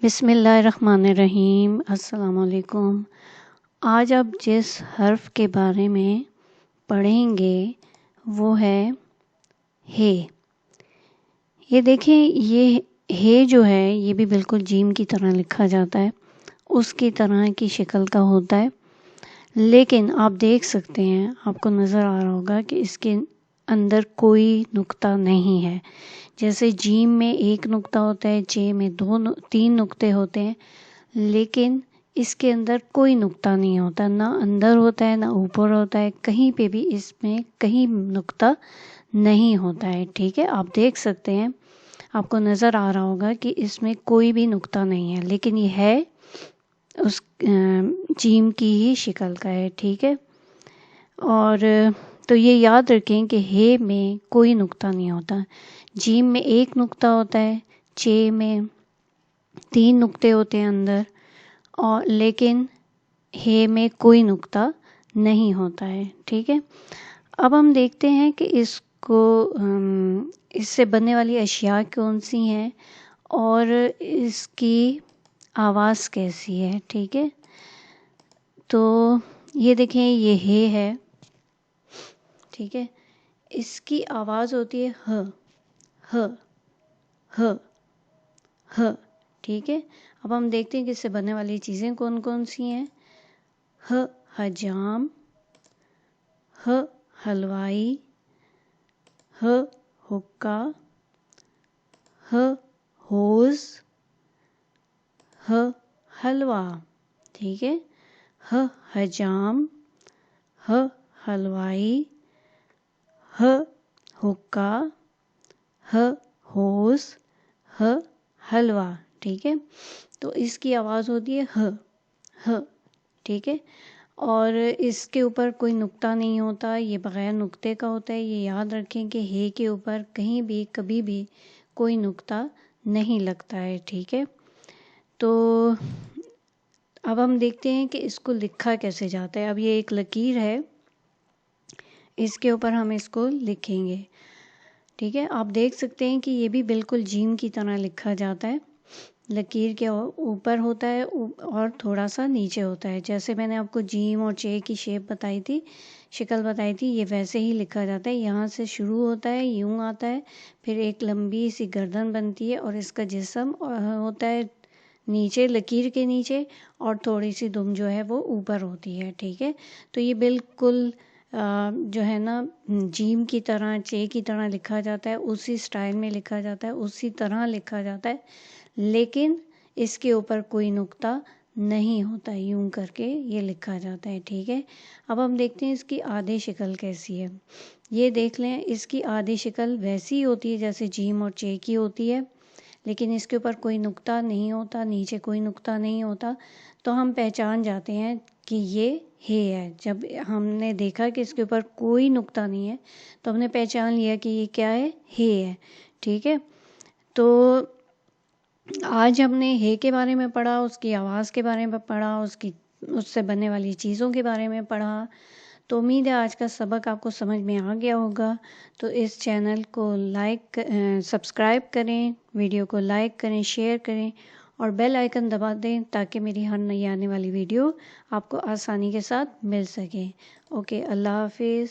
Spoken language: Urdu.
بسم اللہ الرحمن الرحیم۔ السلام علیکم۔ آج آپ جس حرف کے بارے میں پڑھیں گے وہ ہے ہے۔ یہ دیکھیں، یہ ہے جو ہے یہ بھی بالکل جیم کی طرح لکھا جاتا ہے، اس کی طرح کی شکل کا ہوتا ہے، لیکن آپ دیکھ سکتے ہیں، آپ کو نظر آ رہا ہوگا کہ اس کے اندر کوئی نقطہ نہیں ہے۔ جیسے جیم میں ایک نقطہ ہوتا ہے، جے میں تین نقطے ہوتے ہیں، لیکن اس کے اندر کوئی نقطہ نہیں ہوتا، نہ اندر ہوتا ہے نہ اوپر ہوتا ہے، کہیں پہ بھی اس میں کہیں نقطہ نہیں ہوتا ہے۔ ٹھیک ہے، آپ دیکھ سکتے ہیں، آپ کو نظر آ رہا ہوگا کہ اس میں کوئی بھی نقطہ نہیں ہے، لیکن یہ ہے اس جیم کی ہی شکل کا ہے۔ ٹھیک ہے، اور تو یہ یاد رکھیں کہ ہے میں کوئی نقطہ نہیں ہوتا، جیم میں ایک نقطہ ہوتا ہے، چے میں تین نقطے ہوتے ہیں اندر، اور لیکن ہے میں کوئی نقطہ نہیں ہوتا ہے۔ ٹھیک ہے، اب ہم دیکھتے ہیں کہ اس سے بننے والی اشیاء کون سی ہیں اور اس کی آواز کیسی ہے۔ ٹھیک ہے، تو یہ دیکھیں، یہ ہے۔ ٹھیک ہے، اس کی آواز ہوتی ہے ہ ہ ہ ہ۔ ٹھیک ہے، اب ہم دیکھتے ہیں کہ اس سے بننے والی چیزیں کون کون سی ہیں۔ ہ حجام، ہ حلوائی، ہ حکا، ہ ہوز، ہ حلوہ۔ ٹھیک ہے، ہ حجام، ہ حلوائی، ہ حکا، ہ ہوز، ہ حلوہ۔ ٹھیک ہے، تو اس کی آواز ہوتی ہے ہ ہ۔ ٹھیک ہے، اور اس کے اوپر کوئی نقطہ نہیں ہوتا، یہ بغیر نقطے کا ہوتا ہے۔ یہ یاد رکھیں کہ ہے کے اوپر کہیں بھی کبھی بھی کوئی نقطہ نہیں لگتا ہے۔ ٹھیک ہے، تو اب ہم دیکھتے ہیں کہ اس کو لکھا کیسے جاتا ہے۔ اب یہ ایک لکیر ہے، اس کے اوپر ہم اس کو لکھیں گے۔ ٹھیک ہے، آپ دیکھ سکتے ہیں کہ یہ بھی بالکل جیم کی طرح لکھا جاتا ہے، لکیر کے اوپر ہوتا ہے اور تھوڑا سا نیچے ہوتا ہے۔ جیسے میں نے آپ کو جیم اور چے کی شیپ بتائی تھی، شکل بتائی تھی، یہ ویسے ہی لکھا جاتا ہے۔ یہاں سے شروع ہوتا ہے، یوں آتا ہے، پھر ایک لمبی سی گردن بنتی ہے اور اس کا جسم ہوتا ہے نیچے، لکیر کے نیچے، اور تھوڑی سی دم جو ہے وہ اوپر ہوتی ہے۔ ٹھیک ہے، تو یہ بالکل جو ہے نا جیم کی طرح، چے کی طرح لکھا جاتا ہے، اسی سٹائل میں لکھا جاتا ہے، اسی طرح لکھا جاتا ہے، لیکن اس کے اوپر کوئی نقطہ نہیں ہوتا، یوں کر کے یہ لکھا جاتا ہے۔ ٹھیک ہے، اب ہم دیکھتے ہیں اس کی آدھی شکل کیسی ہے۔ یہ دیکھ لیں، اس کی آدھی شکل ویسی ہوتی ہے جیسے جیم اور چے کی ہوتی ہے، لیکن اس کے اوپر کوئی نقطہ نہیں ہوتا، نیچے کوئی نقطہ نہیں ہوتا، تو ہم پہچان جاتے ہیں کہ یہ ہے۔ جب ہم نے دیکھا کہ اس کے اوپر کوئی نقطہ نہیں ہے تو ہم نے پہچان لیا کہ یہ کیا ہے۔ ٹھیک ہے، تو آج ہم نے ہے کے بارے میں پڑھا، اس کی آواز کے بارے میں پڑھا، اس سے بننے والی چیزوں کے بارے میں پڑھا۔ تو امید ہے آج کا سبق آپ کو سمجھ میں آ گیا ہوگا۔ تو اس چینل کو سبسکرائب کریں، ویڈیو کو لائک کریں، شیئر کریں اور بیل آئیکن دبا دیں تاکہ میری ہر نئی آنے والی ویڈیو آپ کو آسانی کے ساتھ مل سکے۔ اوکے، اللہ حافظ۔